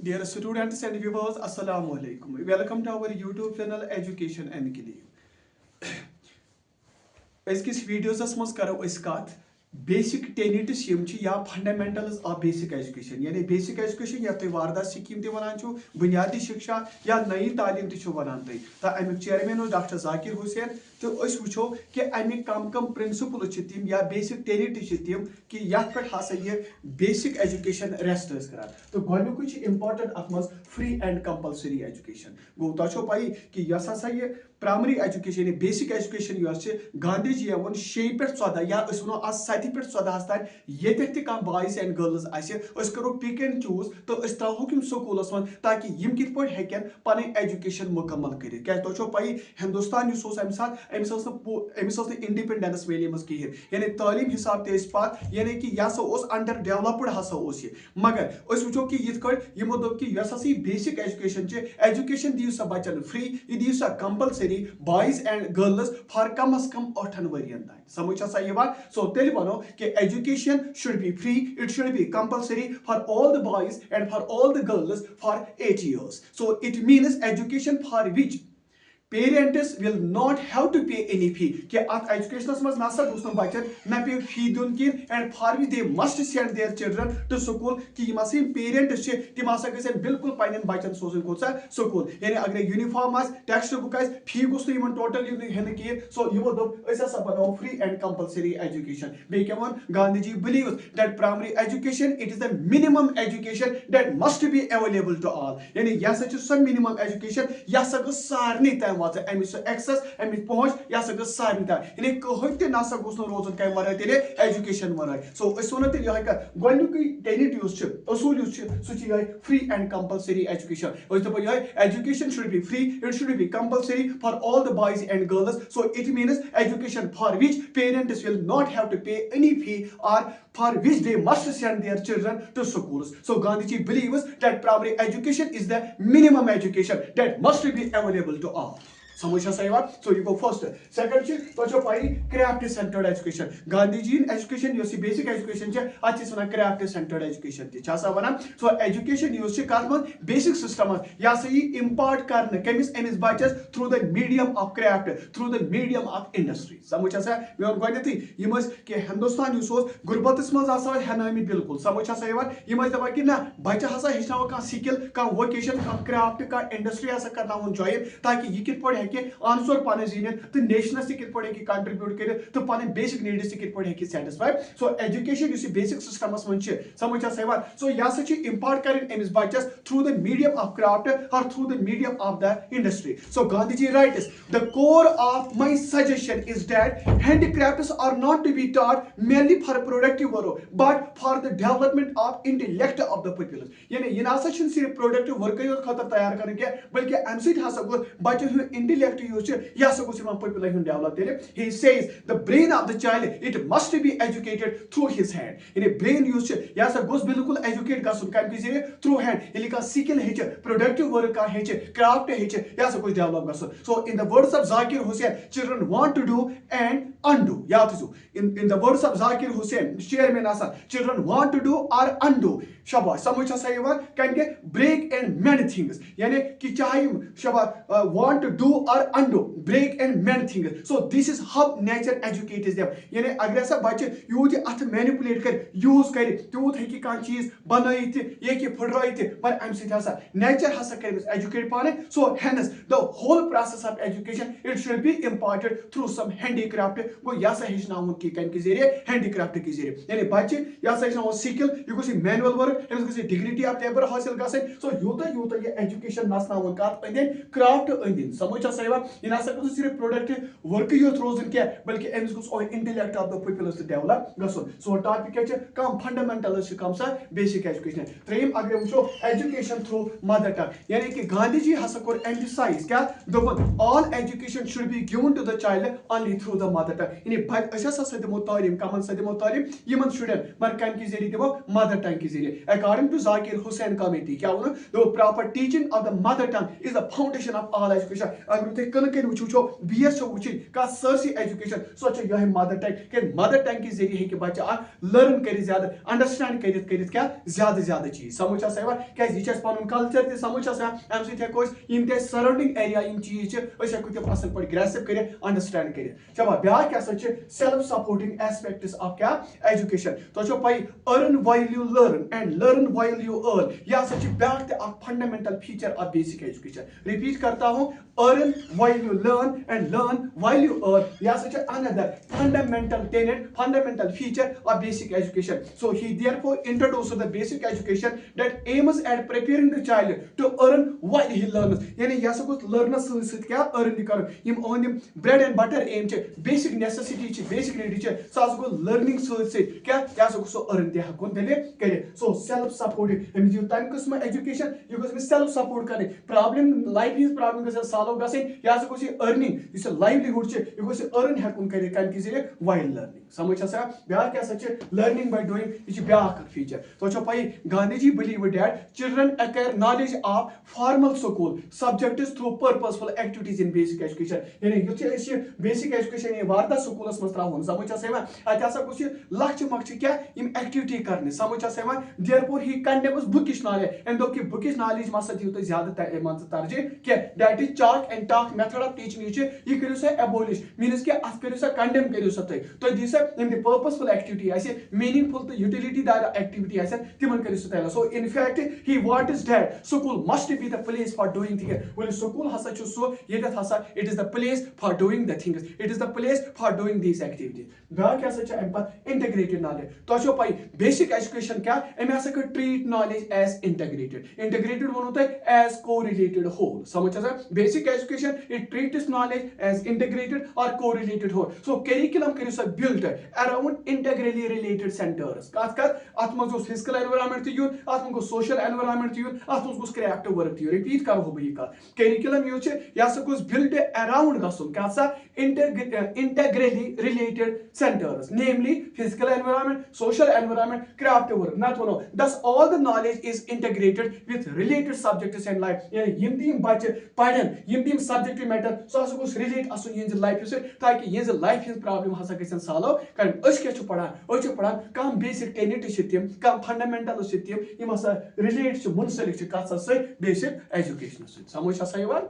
Dear students and viewers, Assalamu alaikum. Welcome to our YouTube channel Education and Belief. Azkis videos mans karo is kat basic tenets या fundamentals of basic education यानी basic education या तो वारदा scheme ते वनान छु बुनियादी शिक्षा या नई तालीम ते छु वनान तई ता अमिक चेयरमैन डॉक्टर जाकिर हुसैन तो अस वुचो कि अमिक कम प्रिंसिपल छि तिम या बेसिक टेनिट छि तिम कि यथ पे हसा ये बेसिक एजुकेशन रेस्ट करा तो गोनुक छि इंपॉर्टेंट अथ मस फ्री एंड कंपल्सरी एजुकेशन गो ता छो पाई कि यस हसा ये primary education basic education yes छि गांधी जी वन 6 पे 14 या अस वनो आज 7 पे 14 तान ये कह बॉयज एंड गर्ल्स आस करो पिक एंड चूज तो त्रोक स्कूलस मन ताकि यम कित पे हेकन पन एजुकेशन मुकम्मल कर क्या तो पई हिंदुस्तान अमे साथ इंडिपेंडेंस मिले कहें यानी तालीम हिसाब ते पात यानी कि यह अंडर डेवलप्ड हसा मगर वो कि यमो दोप कि हसा बेसिक एजुकेशन दियो सा बचन फ्री यह दियो सा compulsory boys and girls for कम अज कम 8 वरियन तान समझ सो तेल वनो कि education should be free, it should be compulsory for all the boys and for all the girls for 8 years. So it means education for which parents will not have to pay any fee कि at education मज नसा गुस न बचन न पे फी दुन किन and for which they must send their children to school कि यम हसा parents तिम हसा गसन बिल्कुल पन्न बचन सोजन कोसा स्कूल यानी अगर यूनिफॉर्म आस टेक्स्ट बुक आस फी गुस न टोटल हेन कह सो यमो दोप अस हसा बनाओ फ्री एंड कंपल्सरी एजुकेशन बे क्या वन Gandhi ji believes that primary education it is the minimum education that must be available to all यानी यह हसा सो minimum education यह हसा गो सारनी तम अमिस एक्सेस अमिस पहुंच यह गो सारे तक यानी कहें ते नसा गोस रोजन कम वर तेल एजुकेशन वर सो वो तेल यह गोनुक टेनिट असूल सह फ्री एंड कंपल्सरी एजुकेशन दप education should be free it should be compulsory for all the boys and girls so it means education for which parents will not have to pay any fee और for which they must send their children to schools. So Gandhiji believes that primary education is the minimum education that must be available to all. समझ so यह गो first second तो पाई craft centred education Gandhi ji education basic education अत one craft centred education one so education कत मन basic system यह impart कर कमिस अमिस बचस through the medium of craft through the medium of industry समझ मे वो गोथी यम कि हिंदुस्तान गुरबत मज हेन बिल्कुल समझ यम दपान कि ना बच्चा हसा हेचना कह स्किल कह वोकेशन कह क्राफ्ट कह इंडस्ट्री हसा कर ज्वाइन ताकि यह कित पे आंसर पान जीन तो नेशनस कित पे कंट्रीब्यूट कर तो पन बेसिक नीड्स कित पे सेटिस्फाई सो एजुकेशन बेसिक सिस्टमस मन समझ सो यह इम्पार्ट कर अमिस बच्चस through the medium of craft और through the medium of the industry so Gandhi ji writes the core of my suggestion is that handicrafts are not to be taught merely for productive work but for the development of intellect of the populace यानी यह ना सिर्फ productive work खतर तैयार कर बल्कि अमे सह गो बच्चन इंटेलेक्ट यूज यह पॉपुलेशन डेवलप तेल he says the brain of the child it must be educated through his hand यानी ब्रेन यूज यह गोस बिल्कुल एजुकेट गसन कम जरिए थ्रू हैंड ये कह स्किल हे प्रोडक्टिव वर्क कह हे क्राफ्ट हे यह गोस डेवलप गसन so in the words of Zakir Hussain children want to do and undo याद in the words of Zakir Hussain chairman आसान children want to do or undo शाबाश समझ सही कैन के ब्रेक एंड मेनी थिंग्स यानी कि चाहे शाबाश वांट टू डू और undo break and many things so this is how nature educates them यानी अगर ऐसा बच्चे यूत अथ मैनिपुलेट कर यूज कर तूत हे कह चीज बनाइत ये कि फुड़राइत पर अम ससा नेचर हसा कर एजुकेट पाने so hence the whole process of education it should be imparted through some handicraft गो यह हेचन कि कम जरिए हैंडीक्राफ्ट के जरिए यानी बच्चे यह हेचन स्किल यह गो manual work dignity of labour हासिल ग सो यूत यूत यह एजुकेशन नसन कत अंदन क्राफ्ट अंदन समझ सही यह ना गो सिर्फ प्रोडक्टिव वर्क योत रोजन क्या बल्कि अमिस गो intellect of the peoples develop गसन सो टॉपिक क्या कम फंडामेंटल्स कम सा बेसिक एजुकेशन त्रेम अगर वो एजुकेशन थ्रू मदर टंग यानी कि गांधी जी हसा कोर एम्फसाइज क्या दोपन all education should be given to the child only through the mother tongue यानी अस दिमो तालीम कमन सा दिमो तालीम यमन शुरन मगर कम कि जरिए दिमो मदर टंग कि जरिए According to Zakir Hussain Committee, क्या वो the proper teaching of the mother tongue is the foundation of all education. अगर तुम कन कन वुचो BS छो वुचिन का सरसी education सो छ यह mother tongue के mother tongue की जरिए है कि बच्चा learn करी ज्यादा understand करित क्या ज्यादा चीज समझ आसा है क्या ये छ पन कल्चर ते समझ आसा हम से थे कोस इन ते सराउंडिंग एरिया इन चीज छ अस हेकु ते असल पर ग्रेसिव करे अंडरस्टैंड करे चलो ब्या क्या सच सेल्फ सपोर्टिंग एस्पेक्ट्स ऑफ क्या एजुकेशन तो छ पाई earn while you learn and learn while you earn या सच ब्या ते fundamental feature of basic education repeat करता हूं earn while you learn and learn while you earn या सच another fundamental tenet fundamental feature of basic education so he therefore introduced the basic education that aims at preparing the child to earn while he learns yani ya so kuch learn sit kya earn kar yim on bread and butter aim che basic necessity che basic need che so go learning sit kya so so earn te hakon tele kare so self supporting em you time kusma education you go self support kare problem life is problem ka solve gase ya so kuch earning is a livelihood che you go earn hakon kare kan ki zere while learning समझ आसा ब्या क्या सच learning by doing is ब्या feature तो छ पई Gandhi ji believe that children acquire knowledge of formal school subjects through purposeful activities in basic education यानी युथे अस बेसिक एजुकेशन ये वारदा स्कूलस मस त्रावन समझ आसा अत आसा कुछ लक्ष्य मक्ष क्या इम एक्टिविटी करने समझ आसा therefore he condemns bookish knowledge and दो कि बुकिश नॉलेज मस दियो ज्यादा मंज तरजे के that is chalk and talk method of teaching ये करियो से एबॉलिश मींस के अस करियो से कंडेम करियो से तो this in the purposeful activity I say meaningful to utility that activity I said timan kari sutela so in fact he what is that school must be the place for doing things well school hasa chu so yedat hasa it is the place for doing the things it is the place for doing these activities ba kya sacha em integrated knowledge to cho pai basic education kya em asa ko treat knowledge as integrated wono to as correlated whole samajh asa basic education it treats knowledge as integrated or correlated whole so curriculum kari sa built around integrally related centers खास कर आत्मज physical environment थी यून आत्मज social environment थी यून आत्मज craft work थी repeat कर हो बही का करिकुलम यो छे या सकोस बिल्ड अराउंड गसुन क्या सा integrally related centers namely physical environment social environment craft work not one thus all the knowledge is integrated with related subjects and life yani yim bache padan yim subject matter so सकोस relate asun yin life से ताकि yin life his problem hasa गसन solve kan अस क्या छु पढ़ा कम basic Tenet छितिम कम fundamental छितिम यम हसा relate छु मुनसलिक छु कसा से बेसिक एजुकेशन से समझ आसा यवान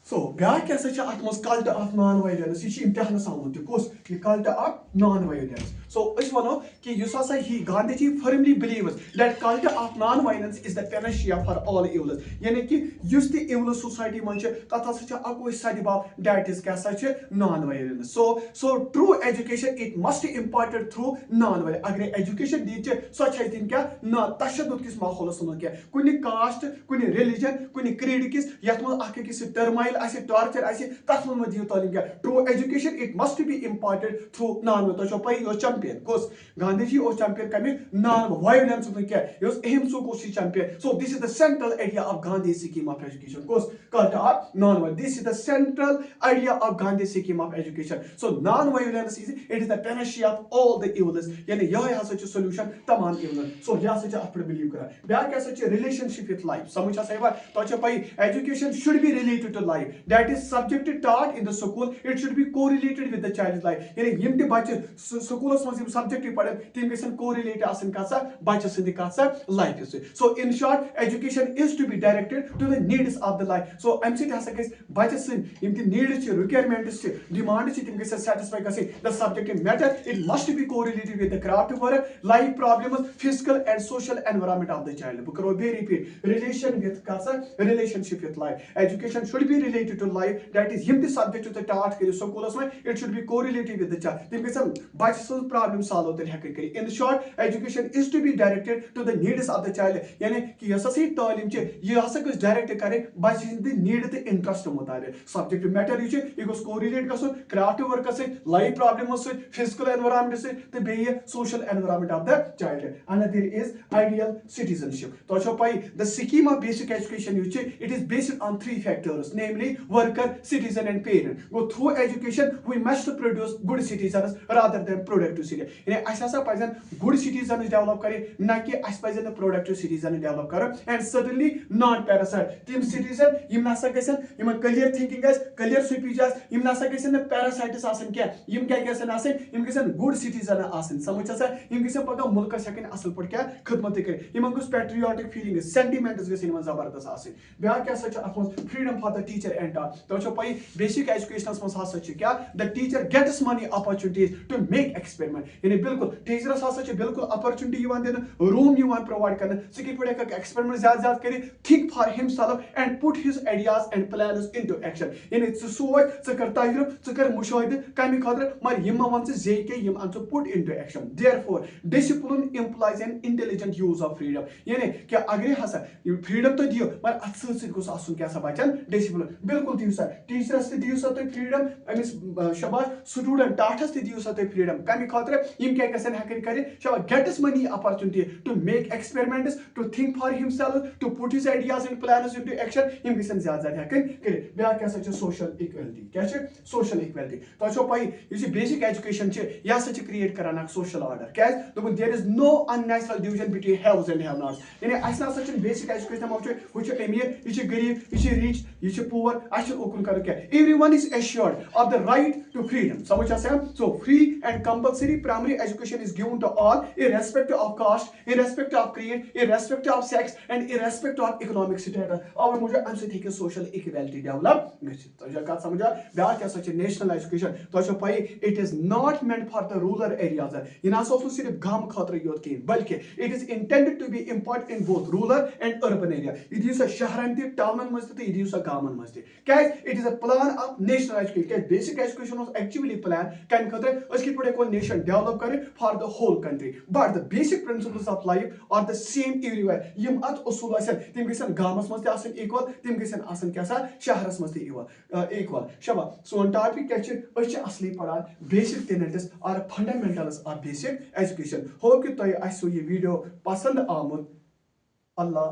so ब्या क्या सच आत्मस कल्ट ऑफ नॉन वायलेंस ये इम्तिहान सामन त कोस ये cult of non violence so इस वनो कि युस हसा ही Gandhi ji firmly believes that cult of non violence is the panacea for all evils यानी कि युस ति इवल सोसाइटी मन छ तत हसा छ अको सदिबाव दैट इज क्या सच non violence so true education it must imparted through non violence अगर एजुकेशन दी छ सो छ दिन क्या ना तशद्दुद किस माहौल मन क्या कुनी कास्ट कुनी रिलीजन कुनी क्रीड किस यत मन आके किस टर्माइल ऐसे टॉर्चर ऐसे तस्म में दियो तालीम क्या true education it must be important through non तो जो पई यो चैंपियन कोस गांधी जी ओ चैंपियन कमी नॉन वायलेंस में क्या यो एम सो को सी champion so this is the central idea of Gandhi scheme of education कोस cult of non violence this is the central idea of Gandhi scheme of education so non violence is it is the panacea of all the evils यानी यह हसा छ solution तमाम evils सो या सच आप believe करा ब्या क्या सच रिलेशनशिप विद लाइफ समझ आ सही बात तो छ पई education should be related to life that is subject taught in the school it should be correlated with the child's life yani yim te bache schools mas yim subject pade tim gesan correlate asan ka sa bache sindi ka sa life is so in short education is to be directed to the needs of the life so mc hasa kes bache sin yim te needs che requirements che demand che tim gesan satisfy ka se the subject matter it must be correlated with the craft work life problems physical and social environment of the child bukro be repeat relation with ka sa relationship with life education should be related to life that is him the subject to the taught kare schools mein it should be correlated with the child tim gesan bache so problem solve hote hack kare in short education is to be directed to the needs of the child yani ki yasa se talim che ye hasa kus direct kare bache the need the interest mutabiq subject matter ye che goes correlate gasun craft work se life problems se physical environment se the be social environment of the child and there is ideal citizenship to cho pai the scheme of basic education ye che it is based on three factors namely worker citizen and parent go through education we must produce good citizens rather than productive city यानी अस हसा पजन good citizen develop करें ना कि अस पजन productive citizen develop कर and certainly not parasite तिम citizen यम नसा गसन यम क्लियर थिंकिंग क्लियर स्पीच यम नसा गसन पैरासाइट्स आसन क्या यम क्या गसन आसन यम गसन गुड सिटीजन आसन समझ सा यम गसन पगा मुल्कस हकन असल पट क्या खिदमत कर यम गस पैट्रियोटिक फीलिंग सेंटिमेंट्स गसन यम जबरदस्त आसन ब्या क्या सच अत freedom for the teacher and taught तो छ पई बेसिक एजुकेशन मस हसा छ क्या the teacher gets many opportunities to make experiment यानी बिल्कुल टीचरस हसा छ बिल्कुल अपॉर्चुनिटी यवान देन रूम यवान प्रोवाइड करन स कि पड़े का एक्सपेरिमेंट ज्यादा करे think for himself and put his ideas and plans into action यानी स सोच स कर तजुर्बा स कर मुशाहिदे कमी खतर मगर यम वन स जे के यम अन put into action therefore discipline implies an intelligent use of freedom यानी क्या अगर हसा फ्रीडम तो दियो मगर अत सत गोस आसुन क्या सा बचन डिसिप्लिन बिल्कुल दियो सा टीचरस दियो सा तो फ्रीडम अमिस शबाश स्टूडेंट टाठस दियो सा तो फ्रीडम कमी खतर यम क्या गसन हकन करे शबाश gets money opportunity to make experiments to think for himself to put his ideas and plans into action यम गसन ज्यादा हकन करे ब्या क्या सा सोशल इक्वालिटी क्या छ सोशल इक्वालिटी तो छ पई यस बेसिक एजुकेशन छ या सा क्रिएट कराना सोशल ऑर्डर क्या दोपन there is no unnatural division between haves and have nots यानी अस ना सा बेसिक एजुकेशन मो छ हु छ अमीर यह गरीब यह रिच यह पुअर अस ओकुन कर क्या everyone is assured of the right to freedom समझ आसा so free and compulsory primary education is given to all irrespective of caste, irrespective of creed, irrespective of sex, and irrespective of economic status. और मुझे अम से थी social equality develop गछि तो जो कत समझा ब्या क्या सच नेशनल एजुकेशन तो छ पई it is not meant for the rural areas in आसो सिर्फ गाम खतर योत के बल्कि it is intended to be important in both rural and urban area it is a शहरन ते टाउनन मस्त ते इट इज अ गामन मस्त क्या it is a plan of national education क्या basic education was actually plan कम खतर अस कि पड़े को नेशन डेवलप करे for the whole country but the basic principles of life are the same everywhere yim at usul asan tim gisan gamas mas te asan equal tim gisan asan kya sa shahras mas te equal shaba so on topic kya che ach asli padan basic tenets are fundamentals of basic education hope ki toy aso ye video pasand aamud Allah